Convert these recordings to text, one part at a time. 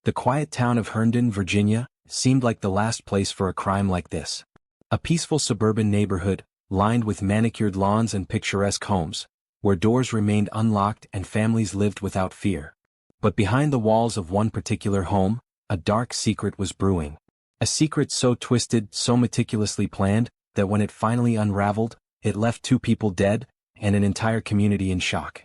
The quiet town of Herndon, Virginia, seemed like the last place for a crime like this. A peaceful suburban neighborhood, lined with manicured lawns and picturesque homes, where doors remained unlocked and families lived without fear. But behind the walls of one particular home, a dark secret was brewing. A secret so twisted, so meticulously planned, that when it finally unraveled, it left 2 people dead, and an entire community in shock.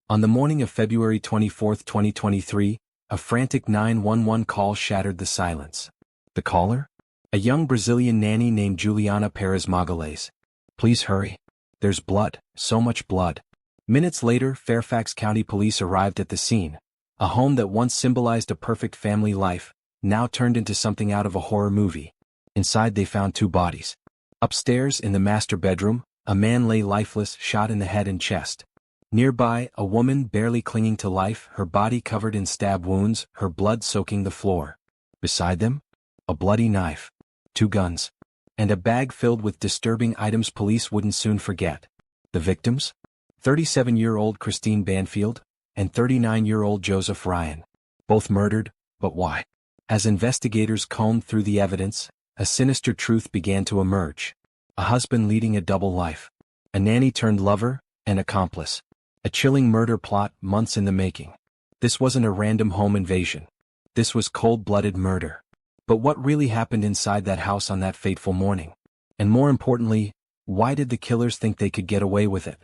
On the morning of February 24, 2023, a frantic 911 call shattered the silence. The caller? A young Brazilian nanny named Juliana Perez Magalhães. "Please hurry. There's blood, so much blood." Minutes later, Fairfax County Police arrived at the scene. A home that once symbolized a perfect family life, now turned into something out of a horror movie. Inside they found 2 bodies. Upstairs, in the master bedroom, a man lay lifeless, shot in the head and chest. Nearby, a woman barely clinging to life, her body covered in stab wounds, her blood soaking the floor. Beside them, a bloody knife, 2 guns, and a bag filled with disturbing items police wouldn't soon forget. The victims? 37-year-old Christine Banfield and 39-year-old Joseph Ryan. Both murdered, but why? As investigators combed through the evidence, a sinister truth began to emerge. A husband leading a double life. A nanny turned lover and accomplice. A chilling murder plot months in the making. This wasn't a random home invasion. This was cold-blooded murder. But what really happened inside that house on that fateful morning? And more importantly, why did the killers think they could get away with it?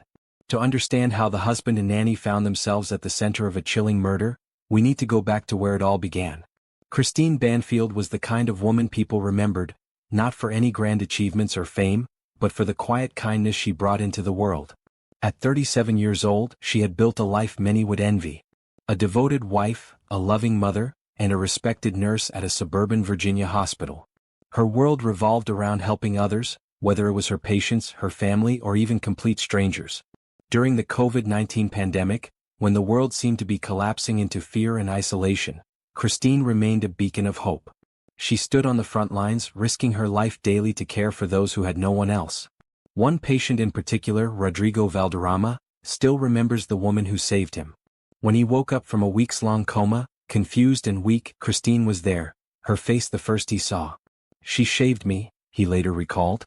To understand how the husband and nanny found themselves at the center of a chilling murder, we need to go back to where it all began. Christine Banfield was the kind of woman people remembered, not for any grand achievements or fame, but for the quiet kindness she brought into the world. At 37 years old, she had built a life many would envy. A devoted wife, a loving mother, and a respected nurse at a suburban Virginia hospital. Her world revolved around helping others, whether it was her patients, her family, or even complete strangers. During the COVID-19 pandemic, when the world seemed to be collapsing into fear and isolation, Christine remained a beacon of hope. She stood on the front lines, risking her life daily to care for those who had no one else. One patient in particular, Rodrigo Valderrama, still remembers the woman who saved him. When he woke up from a weeks-long coma, confused and weak, Christine was there, her face the first he saw. "She shaved me," he later recalled.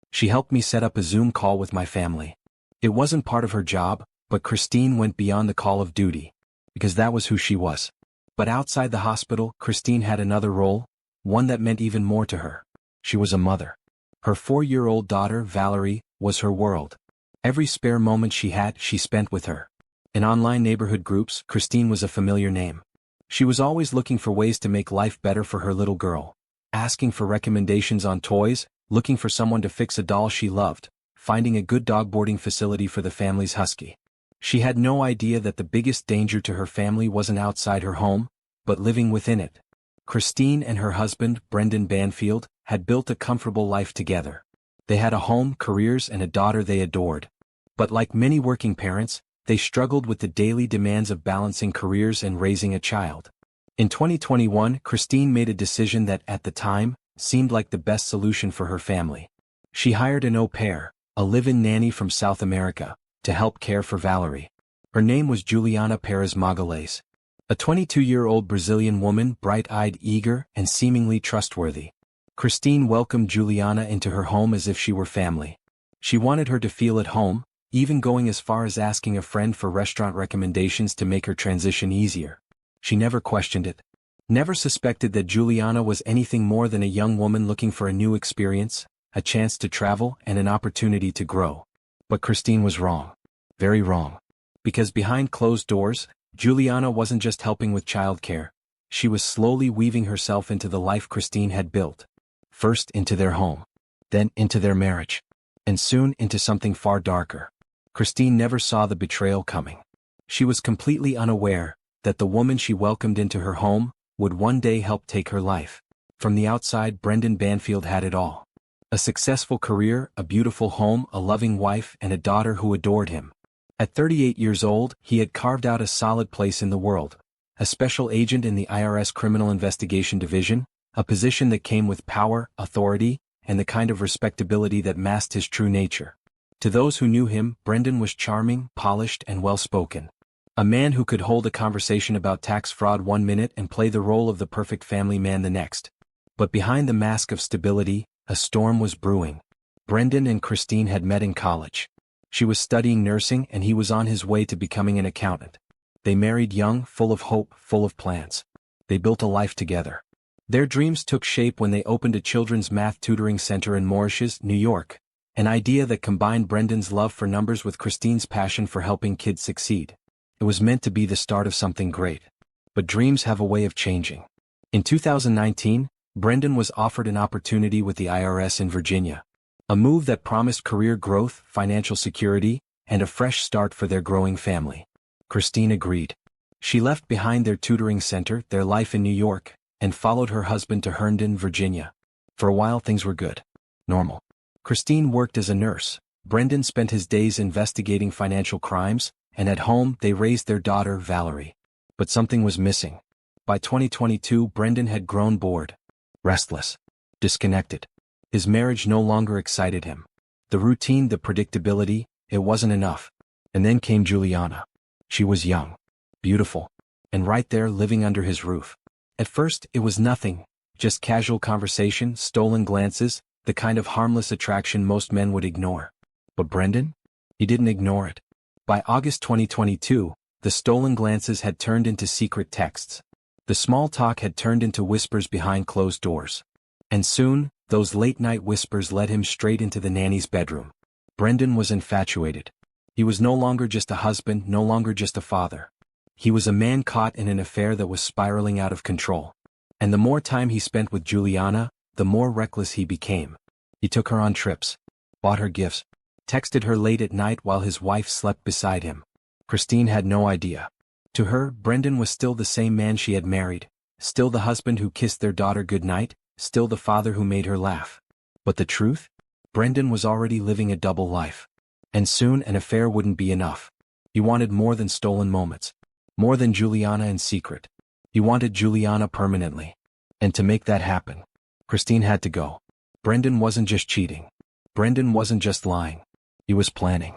"She helped me set up a Zoom call with my family." It wasn't part of her job, but Christine went beyond the call of duty, because that was who she was. But outside the hospital, Christine had another role, one that meant even more to her. She was a mother. Her 4-year-old daughter, Valerie, was her world. Every spare moment she had, she spent with her. In online neighborhood groups, Christine was a familiar name. She was always looking for ways to make life better for her little girl. Asking for recommendations on toys, looking for someone to fix a doll she loved, finding a good dog boarding facility for the family's husky. She had no idea that the biggest danger to her family wasn't outside her home, but living within it. Christine and her husband, Brendan Banfield, had built a comfortable life together. They had a home, careers, and a daughter they adored. But like many working parents, they struggled with the daily demands of balancing careers and raising a child. In 2021, Christine made a decision that, at the time, seemed like the best solution for her family. She hired an au pair, a live-in nanny from South America, to help care for Valerie. Her name was Juliana Perez Magalhães. A 22-year-old Brazilian woman, bright-eyed, eager, and seemingly trustworthy. Christine welcomed Juliana into her home as if she were family. She wanted her to feel at home, even going as far as asking a friend for restaurant recommendations to make her transition easier. She never questioned it. Never suspected that Juliana was anything more than a young woman looking for a new experience, a chance to travel, and an opportunity to grow. But Christine was wrong. Very wrong. Because behind closed doors, Juliana wasn't just helping with childcare. She was slowly weaving herself into the life Christine had built. First into their home. Then into their marriage. And soon into something far darker. Christine never saw the betrayal coming. She was completely unaware that the woman she welcomed into her home would one day help take her life. From the outside, Brendan Banfield had it all. A successful career, a beautiful home, a loving wife, and a daughter who adored him. At 38 years old, he had carved out a solid place in the world. A special agent in the IRS Criminal Investigation Division, a position that came with power, authority, and the kind of respectability that masked his true nature. To those who knew him, Brendan was charming, polished, and well-spoken. A man who could hold a conversation about tax fraud 1 minute and play the role of the perfect family man the next. But behind the mask of stability, a storm was brewing. Brendan and Christine had met in college. She was studying nursing and he was on his way to becoming an accountant. They married young, full of hope, full of plans. They built a life together. Their dreams took shape when they opened a children's math tutoring center in Mauritius, New York, an idea that combined Brendan's love for numbers with Christine's passion for helping kids succeed. It was meant to be the start of something great. But dreams have a way of changing. In 2019, Brendan was offered an opportunity with the IRS in Virginia. A move that promised career growth, financial security, and a fresh start for their growing family. Christine agreed. She left behind their tutoring center, their life in New York, and followed her husband to Herndon, Virginia. For a while things were good. Normal. Christine worked as a nurse. Brendan spent his days investigating financial crimes, and at home they raised their daughter, Valerie. But something was missing. By 2022, Brendan had grown bored, restless, disconnected. His marriage no longer excited him. The routine, the predictability, it wasn't enough. And then came Juliana. She was young, beautiful, and right there living under his roof. At first, it was nothing, just casual conversation, stolen glances, the kind of harmless attraction most men would ignore. But Brendan? He didn't ignore it. By August 2022, the stolen glances had turned into secret texts. The small talk had turned into whispers behind closed doors. And soon, those late-night whispers led him straight into the nanny's bedroom. Brendan was infatuated. He was no longer just a husband, no longer just a father. He was a man caught in an affair that was spiraling out of control. And the more time he spent with Juliana, the more reckless he became. He took her on trips, bought her gifts, texted her late at night while his wife slept beside him. Christine had no idea. To her, Brendan was still the same man she had married, still the husband who kissed their daughter goodnight, still the father who made her laugh. But the truth? Brendan was already living a double life. And soon an affair wouldn't be enough. He wanted more than stolen moments. More than Juliana in secret. He wanted Juliana permanently. And to make that happen, Christine had to go. Brendan wasn't just cheating. Brendan wasn't just lying. He was planning.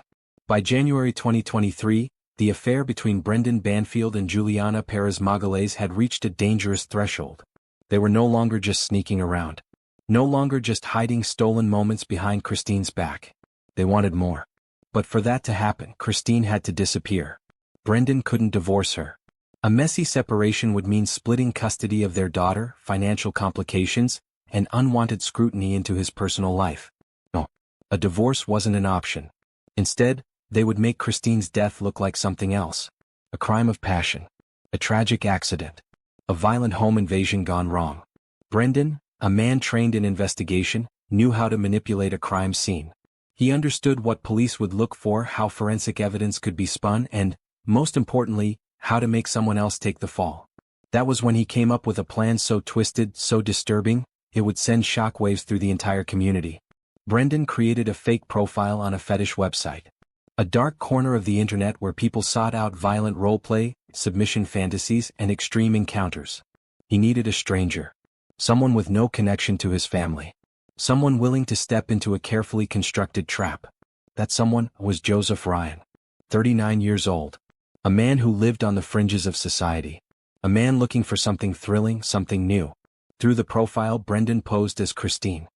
By January 2023, the affair between Brendan Banfield and Juliana Perez Magalhaes had reached a dangerous threshold. They were no longer just sneaking around. No longer just hiding stolen moments behind Christine's back. They wanted more. But for that to happen, Christine had to disappear. Brendan couldn't divorce her. A messy separation would mean splitting custody of their daughter, financial complications, and unwanted scrutiny into his personal life. No, a divorce wasn't an option. Instead, they would make Christine's death look like something else. A crime of passion. A tragic accident. A violent home invasion gone wrong. Brendan, a man trained in investigation, knew how to manipulate a crime scene. He understood what police would look for, how forensic evidence could be spun, and, most importantly, how to make someone else take the fall. That was when he came up with a plan so twisted, so disturbing, it would send shockwaves through the entire community. Brendan created a fake profile on a fetish website. A dark corner of the internet where people sought out violent roleplay, submission fantasies, and extreme encounters. He needed a stranger. Someone with no connection to his family. Someone willing to step into a carefully constructed trap. That someone was Joseph Ryan. 39 years old. A man who lived on the fringes of society. A man looking for something thrilling, something new. Through the profile, Brendan posed as Christine.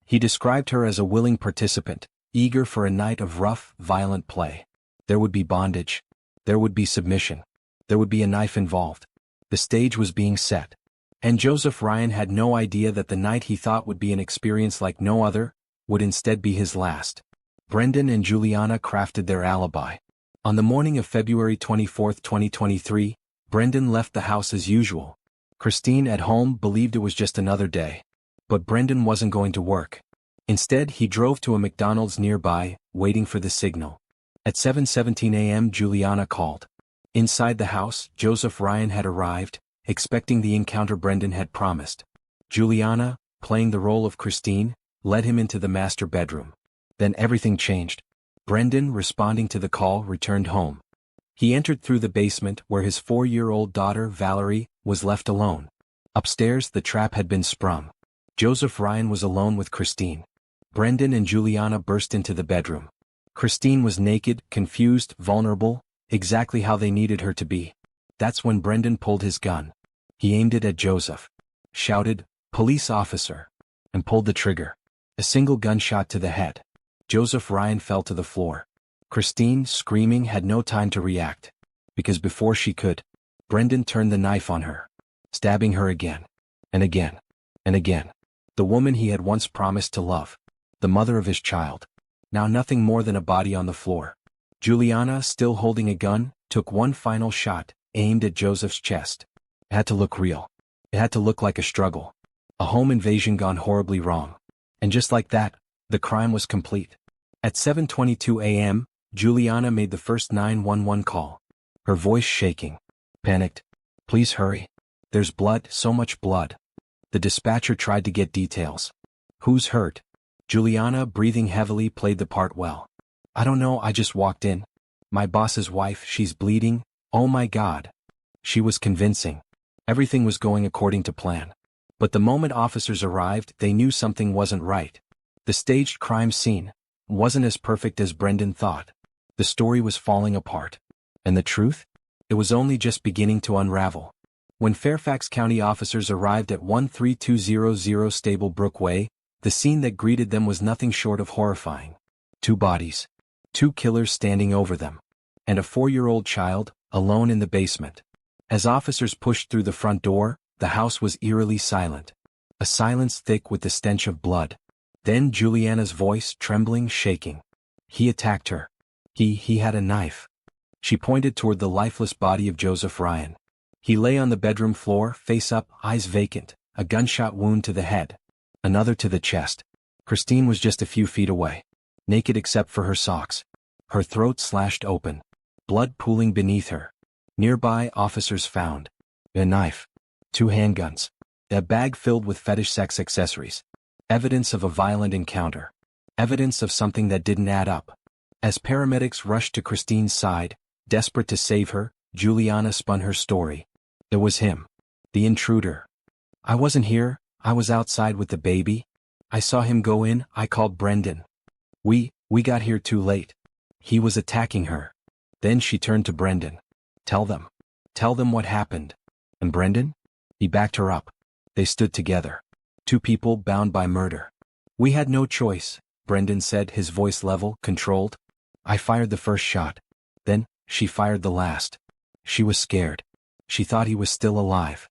He described her as a willing participant, eager for a night of rough, violent play. There would be bondage. There would be submission. There would be a knife involved. The stage was being set. And Joseph Ryan had no idea that the night he thought would be an experience like no other, would instead be his last. Brendan and Juliana crafted their alibi. On the morning of February 24, 2023, Brendan left the house as usual. Christine at home believed it was just another day. But Brendan wasn't going to work. Instead, he drove to a McDonald's nearby, waiting for the signal. At 7:17 a.m. Juliana called. Inside the house, Joseph Ryan had arrived, expecting the encounter Brendan had promised. Juliana, playing the role of Christine, led him into the master bedroom. Then everything changed. Brendan, responding to the call, returned home. He entered through the basement where his 4-year-old daughter, Valerie, was left alone. Upstairs, the trap had been sprung. Joseph Ryan was alone with Christine. Brendan and Juliana burst into the bedroom. Christine was naked, confused, vulnerable, exactly how they needed her to be. That's when Brendan pulled his gun. He aimed it at Joseph, shouted, "Police officer," and pulled the trigger. A single gunshot to the head. Joseph Ryan fell to the floor. Christine, screaming, had no time to react. Because before she could, Brendan turned the knife on her, stabbing her again, and again, and again. The woman he had once promised to love. The mother of his child. Now nothing more than a body on the floor. Juliana, still holding a gun, took one final shot, aimed at Joseph's chest. It had to look real. It had to look like a struggle. A home invasion gone horribly wrong. And just like that, the crime was complete. At 7:22 a.m., Juliana made the first 911 call. Her voice shaking. Panicked. "Please hurry. There's blood, so much blood." The dispatcher tried to get details. "Who's hurt?" Juliana, breathing heavily, played the part well. "I don't know, I just walked in. My boss's wife, she's bleeding. Oh my God." She was convincing. Everything was going according to plan. But the moment officers arrived, they knew something wasn't right. The staged crime scene wasn't as perfect as Brendan thought. The story was falling apart. And the truth? It was only just beginning to unravel. When Fairfax County officers arrived at 13200 Stable Brook Way, the scene that greeted them was nothing short of horrifying. 2 bodies. 2 killers standing over them. And a 4-year-old child, alone in the basement. As officers pushed through the front door, the house was eerily silent. A silence thick with the stench of blood. Then Juliana's voice, trembling, shaking. "He attacked her. He had a knife." She pointed toward the lifeless body of Joseph Ryan. He lay on the bedroom floor, face up, eyes vacant, a gunshot wound to the head. Another to the chest. Christine was just a few feet away. Naked except for her socks. Her throat slashed open. Blood pooling beneath her. Nearby, officers found a knife, 2 handguns, a bag filled with fetish sex accessories. Evidence of a violent encounter. Evidence of something that didn't add up. As paramedics rushed to Christine's side, desperate to save her, Juliana spun her story. It was him. The intruder. "I wasn't here, I was outside with the baby. I saw him go in, I called Brendan. We got here too late. He was attacking her." Then she turned to Brendan. Tell them what happened." "And Brendan?" He backed her up. They stood together. 2 people bound by murder. "We had no choice," Brendan said, his voice level, controlled. "I fired the first shot. Then, she fired the last. She was scared. She thought he was still alive."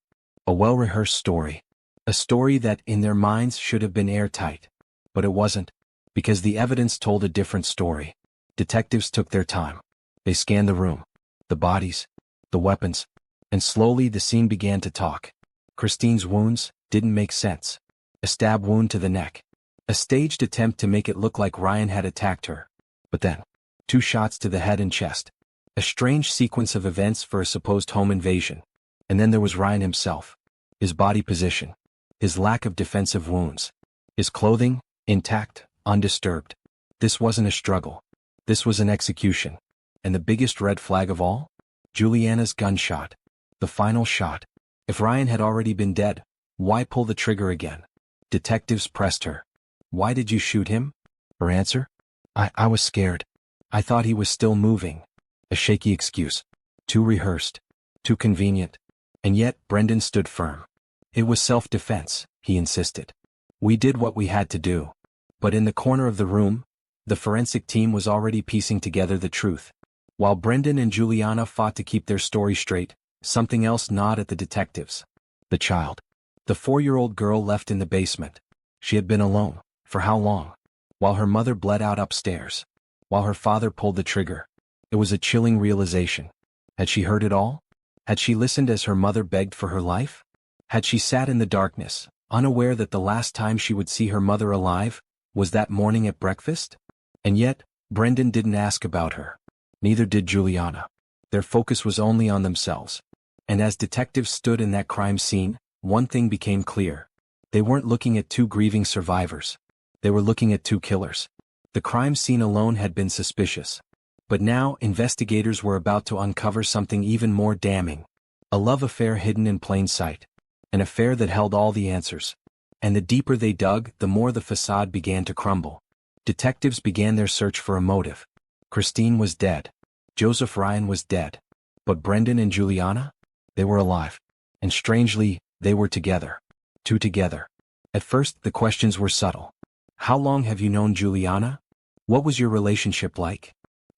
A well-rehearsed story. A story that, in their minds, should have been airtight. But it wasn't. Because the evidence told a different story. Detectives took their time. They scanned the room. The bodies. The weapons. And slowly the scene began to talk. Christine's wounds didn't make sense. A stab wound to the neck. A staged attempt to make it look like Ryan had attacked her. But then, 2 shots to the head and chest. A strange sequence of events for a supposed home invasion. And then there was Ryan himself. His body position. His lack of defensive wounds. His clothing, intact, undisturbed. This wasn't a struggle. This was an execution. And the biggest red flag of all? Juliana's gunshot. The final shot. If Ryan had already been dead, why pull the trigger again? Detectives pressed her. "Why did you shoot him?" Her answer? I was scared. I thought he was still moving." A shaky excuse. Too rehearsed. Too convenient. And yet, Brendan stood firm. "It was self-defense," he insisted. "We did what we had to do." But in the corner of the room, the forensic team was already piecing together the truth. While Brendan and Juliana fought to keep their story straight, something else gnawed at the detectives. The child. The 4-year-old girl left in the basement. She had been alone. For how long? While her mother bled out upstairs. While her father pulled the trigger. It was a chilling realization. Had she heard it all? Had she listened as her mother begged for her life? Had she sat in the darkness, unaware that the last time she would see her mother alive was that morning at breakfast? And yet, Brendan didn't ask about her. Neither did Juliana. Their focus was only on themselves. And as detectives stood in that crime scene, one thing became clear. They weren't looking at 2 grieving survivors. They were looking at 2 killers. The crime scene alone had been suspicious. But now, investigators were about to uncover something even more damning. A love affair hidden in plain sight. An affair that held all the answers. And the deeper they dug, the more the facade began to crumble. Detectives began their search for a motive. Christine was dead. Joseph Ryan was dead. But Brendan and Juliana? They were alive. And strangely, they were together. Two together. At first, the questions were subtle. How long have you known Juliana? What was your relationship like?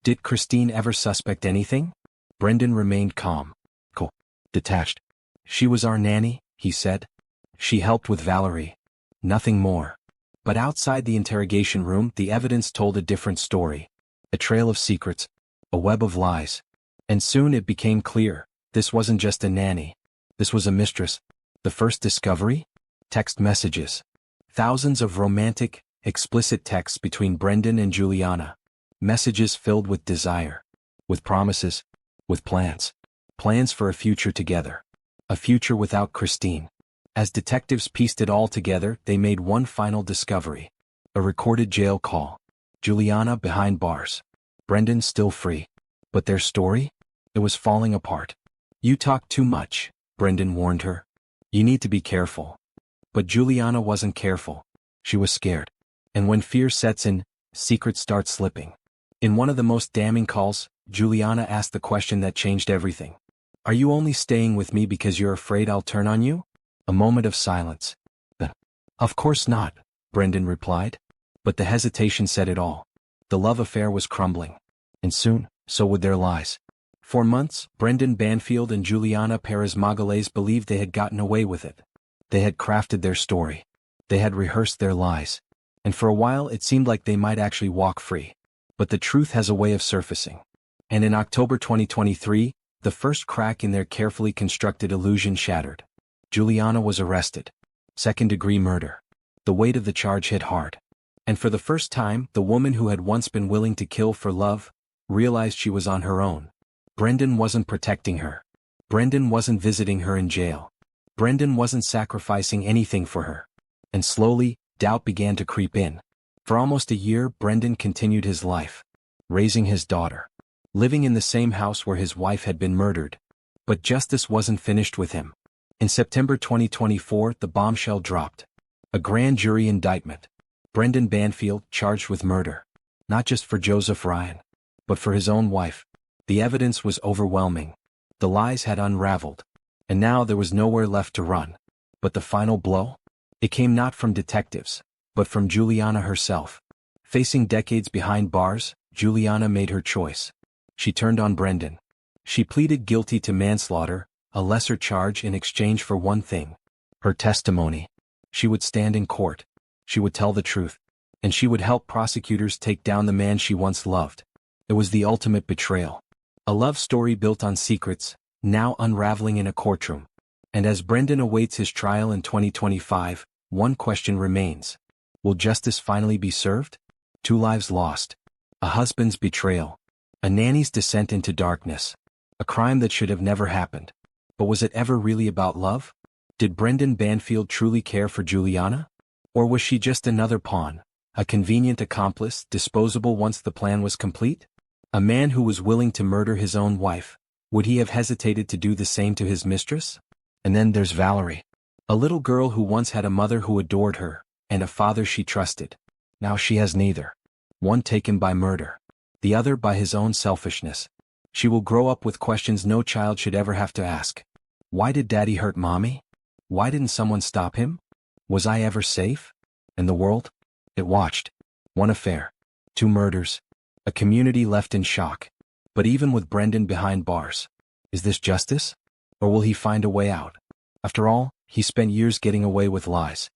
Did Christine ever suspect anything? Brendan remained calm. Cool. Detached. She was our nanny, he said. She helped with Valerie. Nothing more. But outside the interrogation room, the evidence told a different story. A trail of secrets. A web of lies. And soon it became clear, this wasn't just a nanny. This was a mistress. The first discovery? Text messages. Thousands of romantic, explicit texts between Brendan and Juliana. Messages filled with desire. With promises. With plans. Plans for a future together. A future without Christine. As detectives pieced it all together, they made one final discovery. A recorded jail call. Juliana behind bars. Brendan still free. But their story? It was falling apart. You talk too much, Brendan warned her. You need to be careful. But Juliana wasn't careful. She was scared. And when fear sets in, secrets start slipping. In one of the most damning calls, Juliana asked the question that changed everything. Are you only staying with me because you're afraid I'll turn on you? A moment of silence. Of course not, Brendan replied. But the hesitation said it all. The love affair was crumbling. And soon, so would their lies. For months, Brendan Banfield and Juliana Perez Magalhaes believed they had gotten away with it. They had crafted their story. They had rehearsed their lies. And for a while it seemed like they might actually walk free. But the truth has a way of surfacing. And in October 2023, the first crack in their carefully constructed illusion shattered. Juliana was arrested. Second-degree murder. The weight of the charge hit hard. And for the first time, the woman who had once been willing to kill for love realized she was on her own. Brendan wasn't protecting her. Brendan wasn't visiting her in jail. Brendan wasn't sacrificing anything for her. And slowly, doubt began to creep in. For almost a year, Brendan continued his life. Raising his daughter. Living in the same house where his wife had been murdered. But justice wasn't finished with him. In September 2024, the bombshell dropped. A grand jury indictment. Brendan Banfield charged with murder. Not just for Joseph Ryan, but for his own wife. The evidence was overwhelming. The lies had unraveled. And now there was nowhere left to run. But the final blow? It came not from detectives, but from Juliana herself. Facing decades behind bars, Juliana made her choice. She turned on Brendan. She pleaded guilty to manslaughter, a lesser charge in exchange for one thing. Her testimony. She would stand in court. She would tell the truth. And she would help prosecutors take down the man she once loved. It was the ultimate betrayal. A love story built on secrets, now unraveling in a courtroom. And as Brendan awaits his trial in 2025, one question remains. Will justice finally be served? 2 lives lost. A husband's betrayal. A nanny's descent into darkness. A crime that should have never happened. But was it ever really about love? Did Brendan Banfield truly care for Juliana? Or was she just another pawn, a convenient accomplice, disposable once the plan was complete? A man who was willing to murder his own wife. Would he have hesitated to do the same to his mistress? And then there's Valerie. A little girl who once had a mother who adored her, and a father she trusted. Now she has neither. One taken by murder. The other by his own selfishness. She will grow up with questions no child should ever have to ask. Why did Daddy hurt Mommy? Why didn't someone stop him? Was I ever safe? And the world? It watched. One affair. 2 murders. A community left in shock. But even with Brendan behind bars, is this justice? Or will he find a way out? After all, he spent years getting away with lies.